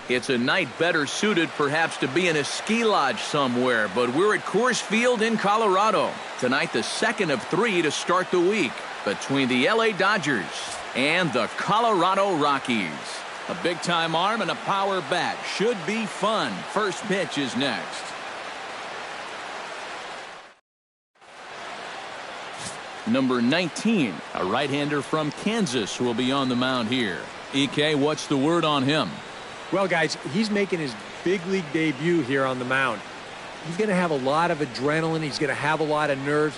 It's a night better suited perhaps to be in a ski lodge somewhere, but we're at Coors Field in Colorado. Tonight, the second of 3 to start the week between the LA Dodgers and the Colorado Rockies. A big-time arm and a power bat. Should be fun. First pitch is next. Number 19, a right-hander from Kansas, will be on the mound here. EK, what's the word on him? Well, guys, he's making his big league debut here on the mound. He's going to have a lot of adrenaline. He's going to have a lot of nerves.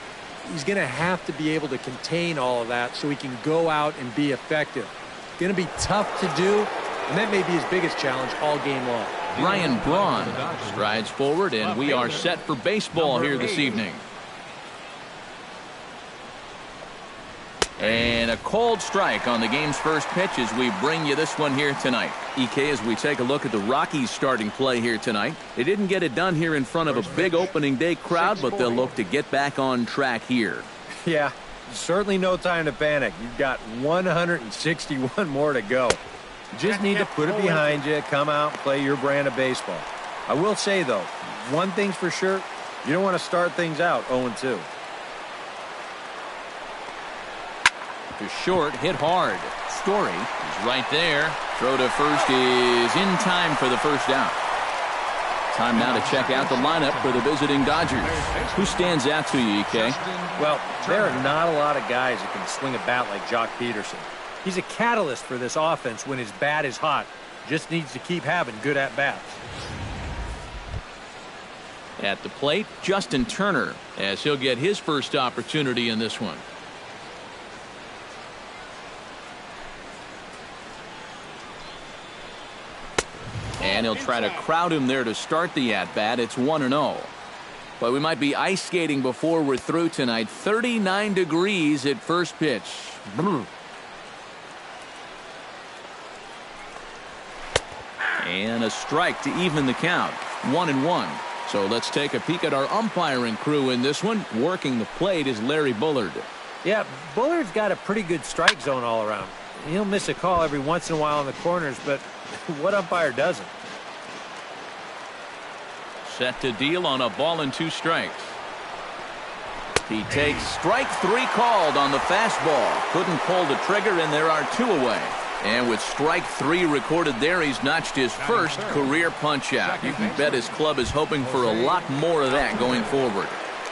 He's going to have to be able to contain all of that so he can go out and be effective. Going to be tough to do, and that may be his biggest challenge all game long. Ryan Braun strides forward, and we are set for baseball here this evening. And a cold strike on the game's first pitch as we bring you this one here tonight. EK, as we take a look at the Rockies starting play here tonight, they didn't get it done here in front of a big opening day crowd, but they'll look to get back on track here. Yeah, certainly no time to panic. You've got 161 more to go. You just need to put it behind you, come out and play your brand of baseball. I will say, though, one thing's for sure, you don't want to start things out 0-2. To short, hit hard. Story is right there. Throw to first is in time for the first out. Time now to check out the lineup for the visiting Dodgers. Who stands out to you, EK? Well, there are not a lot of guys that can swing a bat like Jock Peterson. He's a catalyst for this offense when his bat is hot. Just needs to keep having good at-bats. At the plate, Justin Turner, as he'll get his first opportunity in this one. And he'll try to crowd him there to start the at-bat. It's 1-0. But we might be ice skating before we're through tonight. 39 degrees at first pitch. And a strike to even the count. 1-1. So let's take a peek at our umpiring crew in this one. Working the plate is Larry Bullard. Yeah, Bullard's got a pretty good strike zone all around. He'll miss a call every once in a while in the corners, but what umpire doesn't? Set to deal on a ball and 2 strikes. He takes strike 3 called on the fastball. Couldn't pull the trigger, and there are 2 away. And with strike 3 recorded there, he's notched his first career punch-out. You can bet his club is hoping for a lot more of that going forward.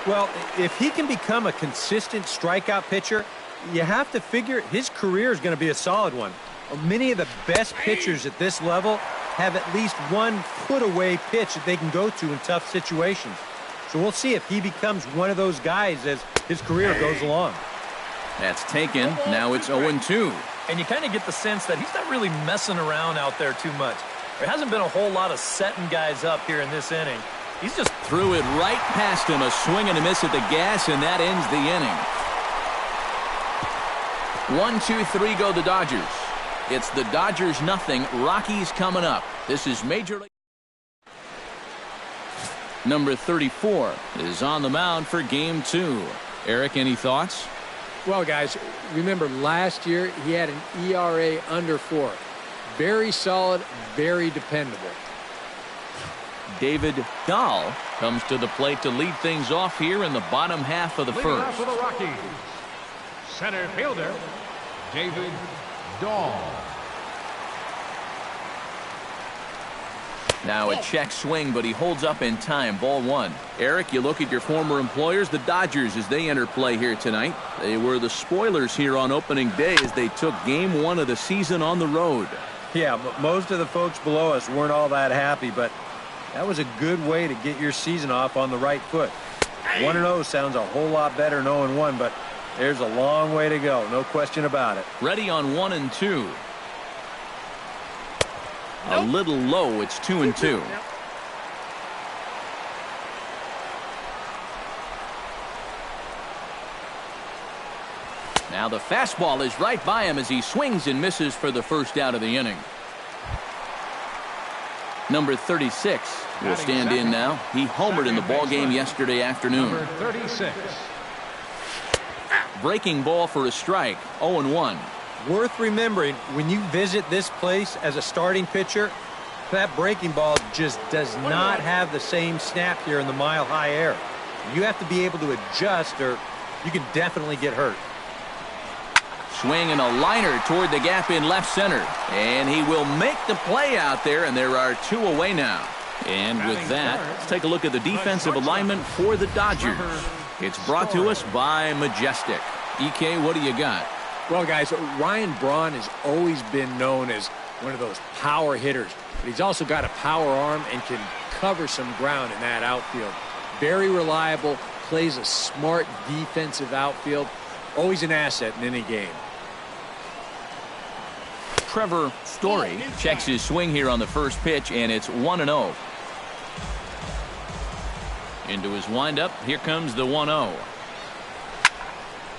Well, if he can become a consistent strikeout pitcher, you have to figure his career is going to be a solid one. Many of the best pitchers at this level have at least one put-away pitch that they can go to in tough situations. So we'll see if he becomes one of those guys as his career goes along. That's taken. Now it's 0-2. And you kind of get the sense that he's not really messing around out there too much. There hasn't been a whole lot of setting guys up here in this inning. He's just threw it right past him. A swing and a miss at the gas, and that ends the inning. 1-2-3 go the Dodgers. It's the Dodgers nothing. Rockies coming up. This is Major League. Number 34 is on the mound for game 2. Eric, any thoughts? Well, guys, remember last year he had an ERA under 4. Very solid, very dependable. David Dahl comes to the plate to lead things off here in the bottom half of the first. For the Rockies, center fielder David Dahl. Now a check swing, but he holds up in time. Ball 1. Eric, you look at your former employers, the Dodgers, as they enter play here tonight. They were the spoilers here on opening day as they took game 1 of the season on the road. Yeah, but most of the folks below us weren't all that happy, but that was a good way to get your season off on the right foot. 1-0 sounds a whole lot better than 0-1, but there's a long way to go, no question about it. Ready on 1-2. A little low. It's 2-2. Now the fastball is right by him as he swings and misses for the first out of the inning. Number 36 will stand in now. He homered in the ballgame yesterday afternoon. Number 36. Breaking ball for a strike. 0-1. Worth remembering, when you visit this place as a starting pitcher, That breaking ball just does not have the same snap here in the mile-high air. You have to be able to adjust or you can definitely get hurt. Swinging a liner toward the gap in left center. And he will make the play out there, and there are 2 away now. And with that, let's take a look at the defensive alignment for the Dodgers. It's brought to us by Majestic. EK, what do you got? Well, guys, Ryan Braun has always been known as one of those power hitters, but he's also got a power arm and can cover some ground in that outfield. Very reliable, plays a smart defensive outfield, always an asset in any game. Trevor Story checks his swing here on the first pitch, and it's 1-0. Into his windup, here comes the 1-0.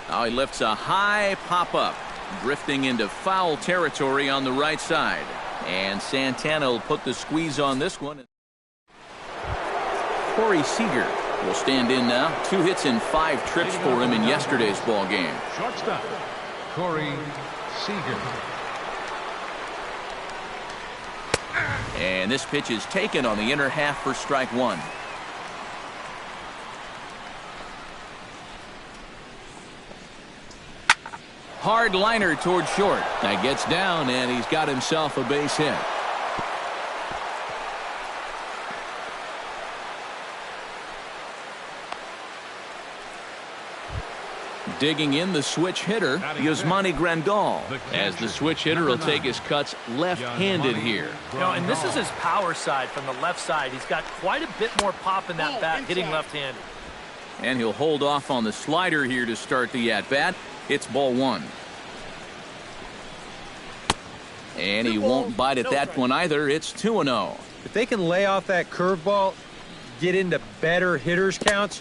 Now he lifts a high pop-up, drifting into foul territory on the right side. And Santana will put the squeeze on this one. Corey Seager will stand in now. 2 hits and 5 trips for him in yesterday's ball game. Shortstop, Corey Seager. And this pitch is taken on the inner half for strike 1. Hard liner toward short. That gets down, and he's got himself a base hit. Digging in the switch hitter, Yasmani Grandal, as the switch hitter will take his cuts left-handed here. You know, and this is his power side from the left side. He's got quite a bit more pop in that bat, hitting left-handed. And he'll hold off on the slider here to start the at-bat. It's ball 1. And he won't bite at that one either. It's 2-0. If they can lay off that curveball, get into better hitters counts,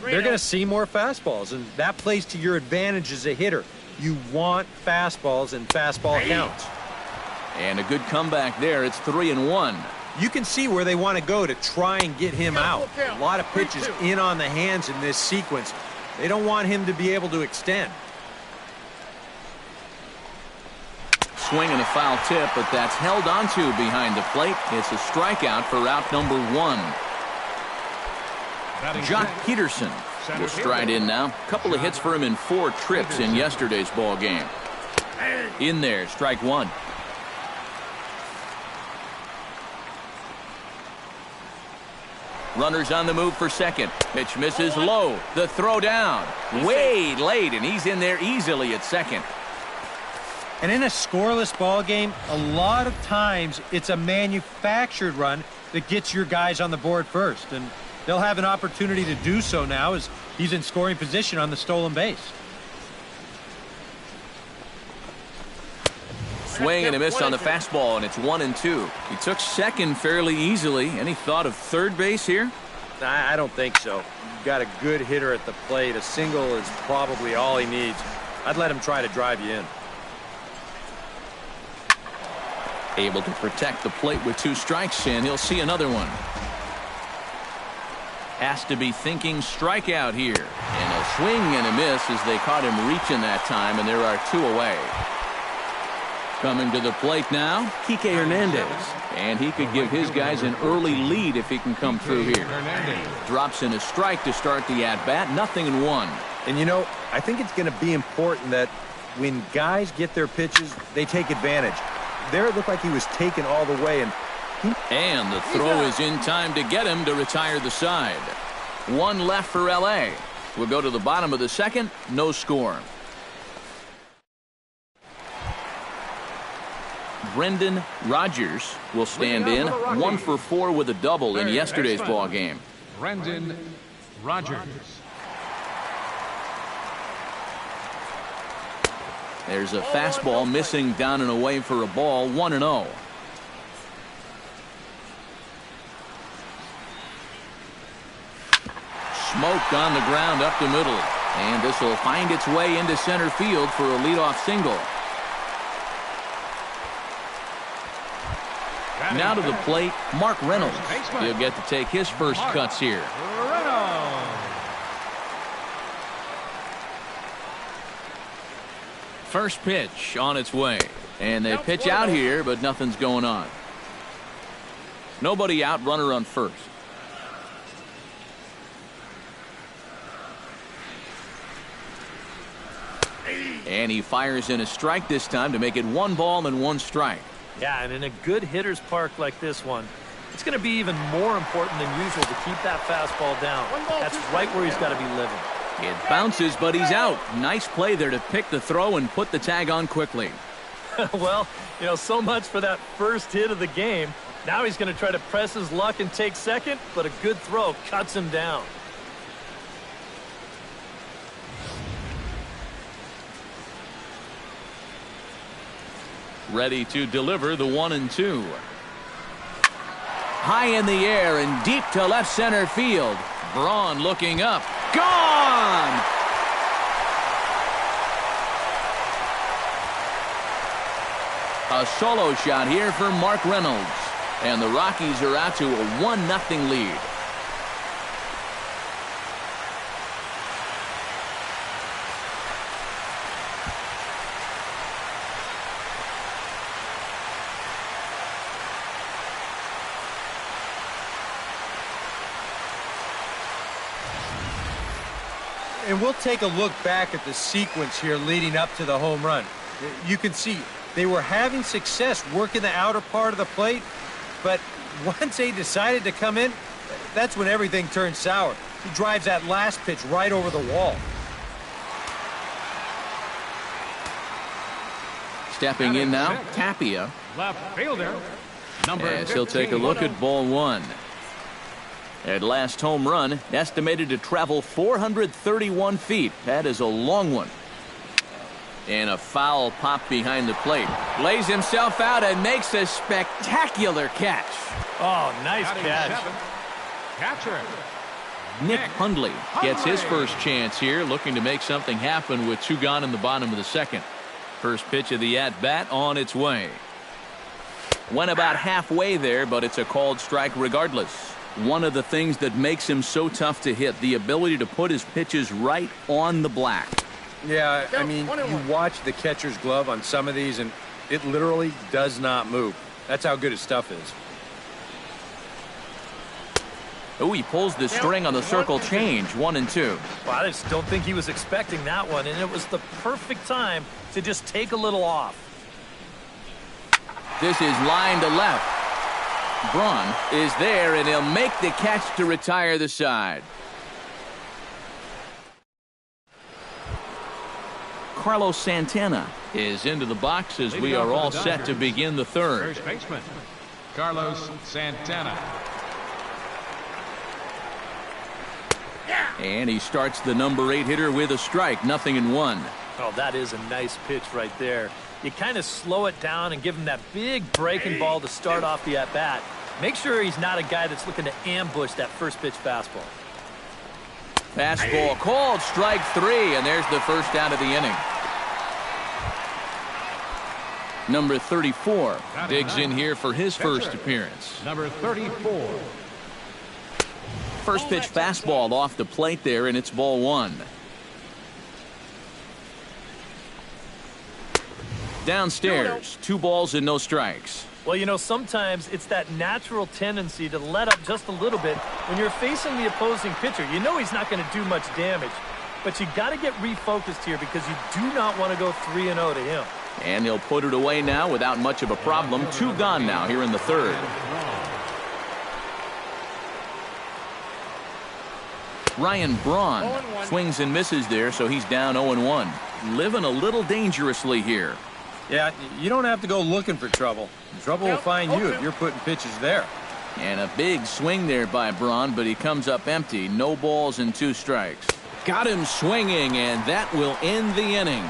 they're going to see more fastballs, and that plays to your advantage as a hitter. You want fastballs and fastball counts. And a good comeback there. It's 3-1. You can see where they want to go to try and get him out. A lot of pitches in on the hands in this sequence. They don't want him to be able to extend. Swing and a foul tip, but that's held onto behind the plate. It's a strikeout for out number 1. Jock Peterson will stride in now. A couple of hits for him in 4 trips in yesterday's ball game. In there, strike 1. Runners on the move for second. Pitch misses low. The throw down. Way late, and he's in there easily at second. And in a scoreless ball game, a lot of times it's a manufactured run that gets your guys on the board first. And they'll have an opportunity to do so now as he's in scoring position on the stolen base. Swing and a miss on the fastball, and it's 1-2. He took second fairly easily. Any thought of third base here? I don't think so. You've got a good hitter at the plate. A single is probably all he needs. I'd let him try to drive you in. Able to protect the plate with 2 strikes, and he'll see another one. Has to be thinking strikeout here. And a swing and a miss as they caught him reaching that time, and there are 2 away. Coming to the plate now, Kike Hernandez. And he could give his guys an early lead if he can come through here. Drops in a strike to start the at-bat. 0-1. And, you know, I think it's going to be important that when guys get their pitches, they take advantage. There it looked like he was taken all the way. And the throw is in time to get him to retire the side. 1 left for L.A. We'll go to the bottom of the second. No score. Brendan Rodgers will stand in. 1 for 4 with a double in yesterday's ball game. Brendan Rodgers. There's a fastball missing down and away for a ball. 1-0. Smoked on the ground up the middle. And this will find its way into center field for a leadoff single. Now to the plate, Mark Reynolds. He'll get to take his first cuts here. First pitch on its way. And they pitch out here, but nothing's going on. Nobody out, runner on first. And he fires in a strike this time to make it 1 ball and 1 strike. Yeah, and in a good hitter's park like this one, it's going to be even more important than usual to keep that fastball down. That's right where he's got to be living. It bounces, but he's out. Nice play there to pick the throw and put the tag on quickly. Well, you know, so much for that first hit of the game. Now he's going to try to press his luck and take second, but a good throw cuts him down. Ready to deliver the 1-2. High in the air and deep to left center field. Braun looking up. Gone! A solo shot here for Mark Reynolds. And the Rockies are out to a 1-0 lead. And we'll take a look back at the sequence here leading up to the home run. You can see they were having success working the outer part of the plate, but once they decided to come in, that's when everything turned sour. He drives that last pitch right over the wall. Stepping in now, Tapia. Left fielder, number As he'll take a 15. look at ball 1. At last home run, estimated to travel 431 feet. That is a long one. And a foul pop behind the plate. Lays himself out and makes a spectacular catch. Oh, nice Batting catch. 7th, catcher. Nick Hundley gets his first chance here, looking to make something happen with 2 gone in the bottom of the second. First pitch of the at-bat on its way. Went about halfway there, but it's a called strike regardless. One of the things that makes him so tough to hit, the ability to put his pitches right on the black. Yeah, I mean, you watch the catcher's glove on some of these, and it literally does not move. That's how good his stuff is. Oh, he pulls the string on the circle change, 1-2. Well, I just don't think he was expecting that one, and it was the perfect time to just take a little off. This is line to left. Braun is there, and he'll make the catch to retire the side. Carlos Santana is into the box as we are all set to begin the third. First baseman, Carlos Santana. And he starts the number 8 hitter with a strike, 0-1. Oh, that is a nice pitch right there. You kind of slow it down and give him that big breaking ball to start off the at-bat. Make sure he's not a guy that's looking to ambush that first pitch fastball. Fastball called, strike 3, and there's the first out of the inning. Number 34 digs in here for his first appearance. Number 34. First pitch fastball off the plate there, and it's ball 1. Downstairs, 2 balls and no strikes. Well, you know, sometimes it's that natural tendency to let up just a little bit when you're facing the opposing pitcher. You know he's not going to do much damage, but you got to get refocused here because you do not want to go 3-0 to him. And he'll put it away now without much of a problem. 2 gone now here in the third. Ryan Braun swings and misses there, so he's down 0-1. Living a little dangerously here. Yeah, you don't have to go looking for trouble. Trouble will find you if you're putting pitches there. And a big swing there by Braun, but he comes up empty. No balls and 2 strikes. Got him swinging, and that will end the inning.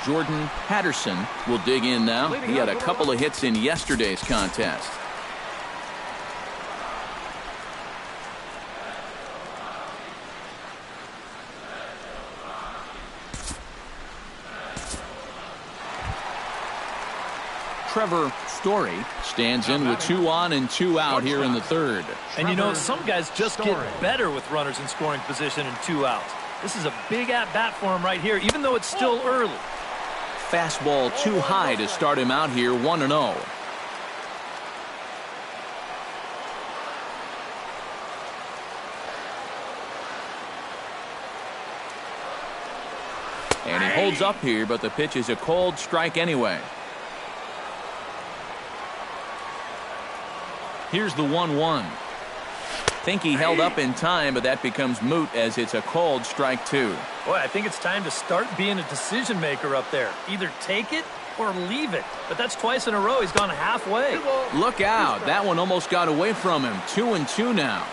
Jordan Patterson will dig in now. He had a couple of hits in yesterday's contest. Trevor Story stands in with 2 on and 2 out here in the third. And you know, some guys just get better with runners in scoring position and 2 outs. This is a big at-bat for him right here, even though it's still early. fastball too high to start him out here 1-0. And he holds up here, but the pitch is a cold strike anyway. Here's the 1-1. Think he held up in time, but that becomes moot as it's a called strike 2. Boy, I think it's time to start being a decision maker up there. Either take it or leave it. But that's twice in a row. He's gone halfway. Look out. That one almost got away from him. 2-2 now.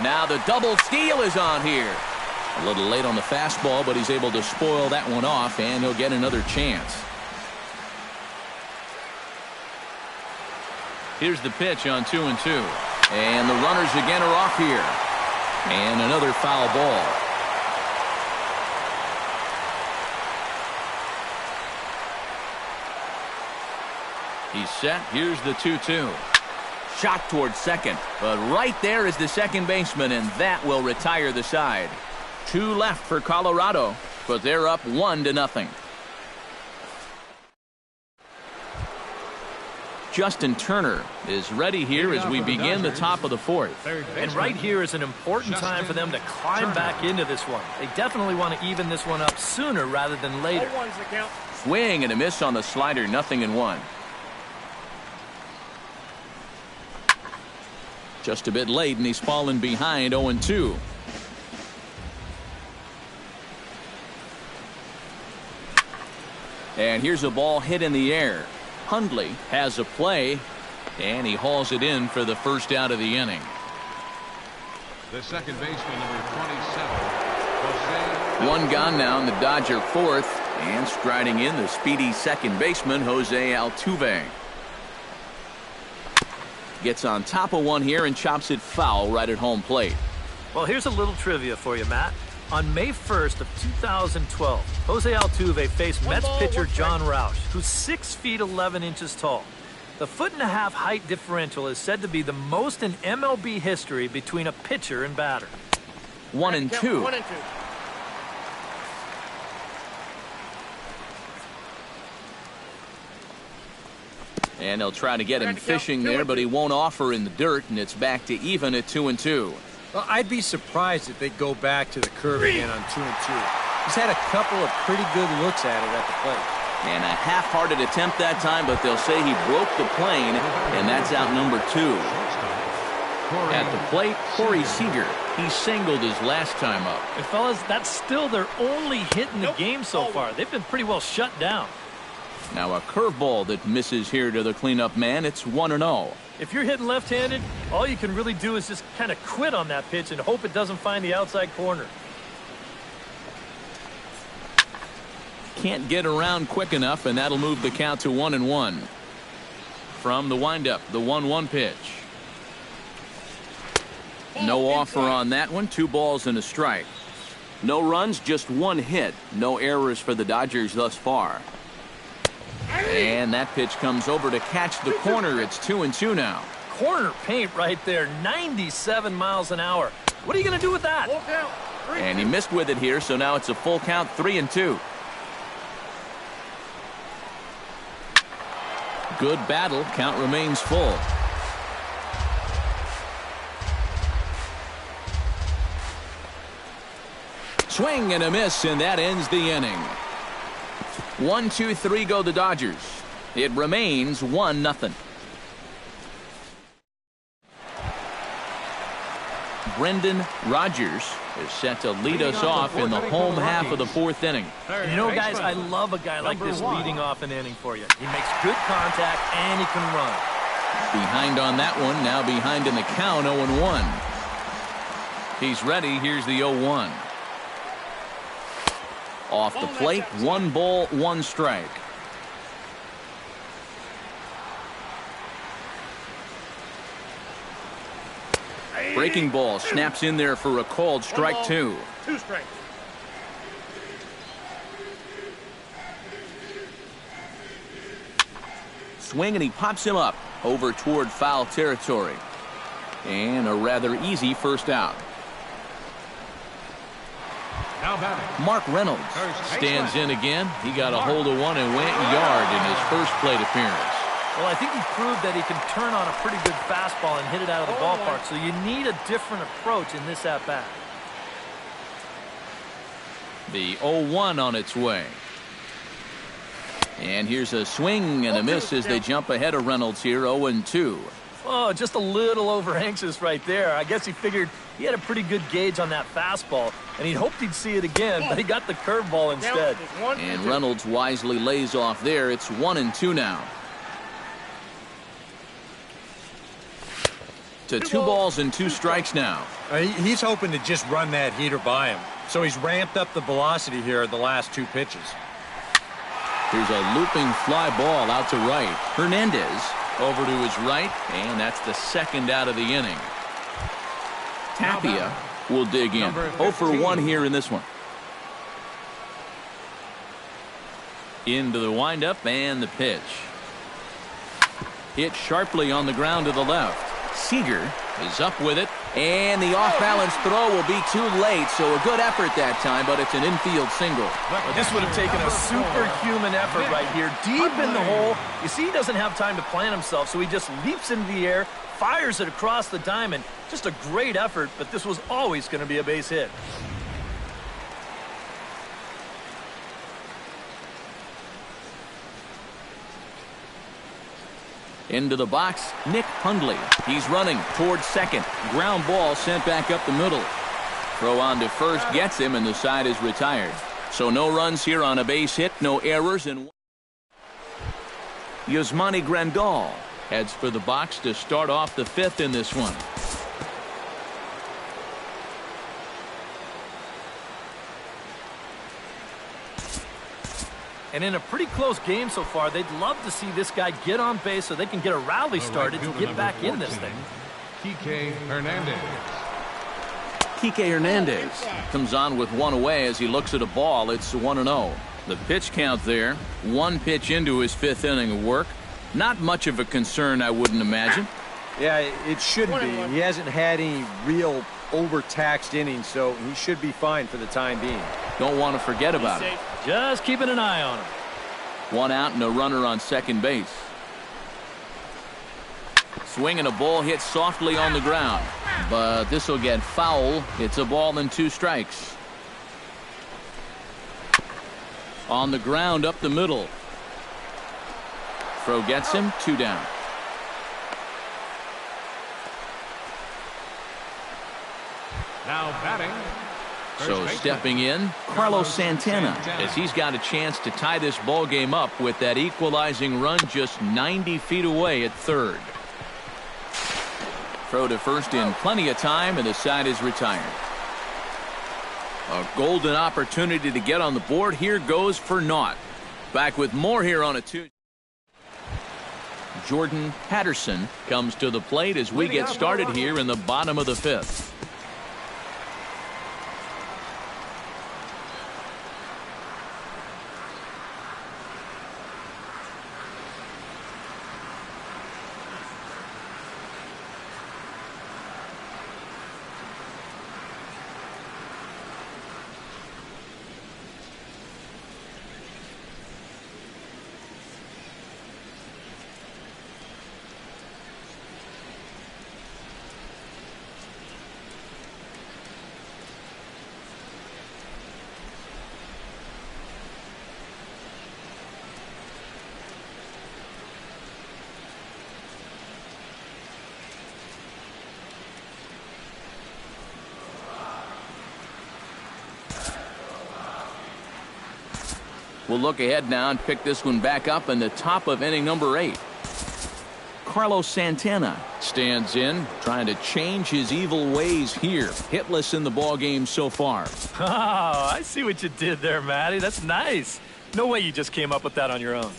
Now the double steal is on here. A little late on the fastball, but he's able to spoil that one off, and he'll get another chance. Here's the pitch on 2-2. And the runners again are off here. And another foul ball. He's set. Here's the 2-2. Shot towards second. But right there is the second baseman, and that will retire the side. 2 left for Colorado, but they're up 1-0. Justin Turner is ready here as we begin the top of the 4th. And right here is an important time for them to climb back into this one. They definitely want to even this one up sooner rather than later. Swing and a miss on the slider, 0-1. Just a bit late, and he's fallen behind 0-2. And here's a ball hit in the air. Hundley has a play, and he hauls it in for the first out of the inning. The second baseman, number 27, Jose. One gone now in the Dodger 4th, and striding in the speedy second baseman, Jose Altuve. Gets on top of one here and chops it foul right at home plate. Well, here's a little trivia for you, Matt. On May 1st of 2012, Jose Altuve faced Mets pitcher John Roush, who's 6 feet 11 inches tall. The 1.5 foot height differential is said to be the most in MLB history between a pitcher and batter. 1-2. And they'll try to get him fishing there, but he won't offer in the dirt, and it's back to even at 2-2. Well, I'd be surprised if they go back to the curve again on 2-2. He's had a couple of pretty good looks at it at the plate. And a half-hearted attempt that time, but they'll say he broke the plane, and that's out number 2. At the plate, Corey Seager. He singled his last time up. And fellas, that's still their only hit in the game so far. They've been pretty well shut down. Now a curveball that misses here to the cleanup man. It's 1-0. If you're hitting left-handed, all you can really do is just kind of quit on that pitch and hope it doesn't find the outside corner. Can't get around quick enough, and that'll move the count to 1-1. From the windup, the 1-1 pitch. No offer on that one. 2 balls and a strike. No runs, just 1 hit. No errors for the Dodgers thus far. And that pitch comes over to catch the corner. It's 2-2 now. Corner paint right there, 97 miles an hour. What are you going to do with that? And he missed with it here, so now it's a full count, 3-2. Good battle. Count remains full. Swing and a miss, and that ends the inning. 1-2-3 go the Dodgers. It remains 1-0. Brendan Rodgers is set to lead us off in the home half of the 4th inning. You know, guys, I love a guy like this leading off an inning for you. He makes good contact and he can run. Behind on that one, now behind in the count, 0-1. He's ready. Here's the 0-1. Off the plate, 1 ball, 1 strike. Breaking ball snaps in there for a called strike 2. 2 strikes. Swing, and he pops him up over toward foul territory. And a rather easy first out. Now batting. Mark Reynolds stands in again. He got a hold of one and went yard in his first plate appearance. Well, I think he proved that he can turn on a pretty good fastball and hit it out of the ballpark, so you need a different approach in this at-bat. The 0-1 on its way. And here's a swing and a miss as they jump ahead of Reynolds here, 0-2. Oh, just a little over-anxious right there. I guess he figured he had a pretty good gauge on that fastball, and he hoped he'd see it again, but he got the curveball instead. And Reynolds wisely lays off there. It's 1-2 now. To 2 balls and 2 strikes now. He's hoping to just run that heater by him. So he's ramped up the velocity here the last 2 pitches. Here's a looping fly ball out to right. Hernandez over to his right, and that's the second out of the inning. Tapia will dig in. 0 for 1 here in this one. Into the windup and the pitch. Hit sharply on the ground to the left. Seager is up with it, and the off-balance throw will be too late, so a good effort that time, but it's an infield single. Well, this would have taken a superhuman effort right here, deep in the hole. You see, he doesn't have time to plant himself, so he just leaps into the air, fires it across the diamond. Just a great effort, but this was always going to be a base hit. Into the box, Nick Hundley. He's running towards second. Ground ball sent back up the middle. Throw on to first gets him, and the side is retired. So no runs here on a base hit, no errors. And Yasmani Grandal heads for the box to start off the 5th in this one. And in a pretty close game so far, they'd love to see this guy get on base so they can get a rally started to get back in this thing. Kike Hernandez. Kike Hernandez comes on with 1 away as he looks at a ball. It's 1-0. The pitch count there. 1 pitch into his 5th inning of work. Not much of a concern, I wouldn't imagine. Yeah, it shouldn't be. He hasn't had any real overtaxed innings, so he should be fine for the time being. Don't want to forget about it. Just keeping an eye on him. 1 out and a runner on second base. Swinging a ball hit softly on the ground, but this will get foul. It's a ball and 2 strikes. On the ground up the middle. Throw gets him, 2 down. Now batting. So stepping in, Carlos Santana, as he's got a chance to tie this ball game up with that equalizing run just 90 feet away at third. Throw to first in plenty of time, and the side is retired. A golden opportunity to get on the board here goes for naught. Back with more here on a Tuesday. Jordan Patterson comes to the plate as we get started here in the bottom of the 5th. We'll look ahead now and pick this one back up in the top of inning number 8. Carlos Santana stands in, trying to change his evil ways here. Hitless in the ball game so far. Oh, I see what you did there, Matty. That's nice. No way you just came up with that on your own.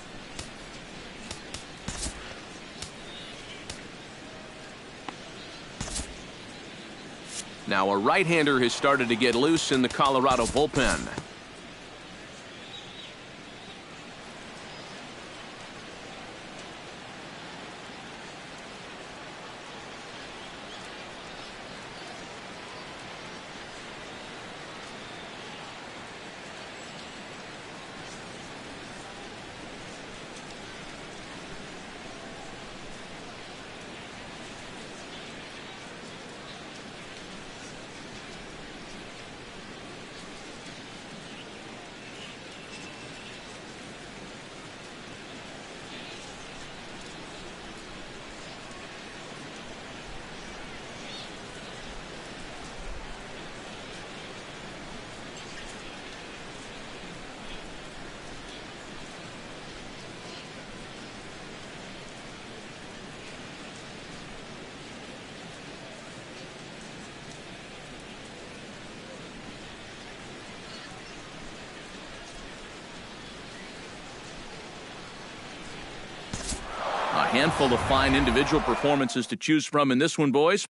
Now a right-hander has started to get loose in the Colorado bullpen. Handful of fine individual performances to choose from in this one, boys.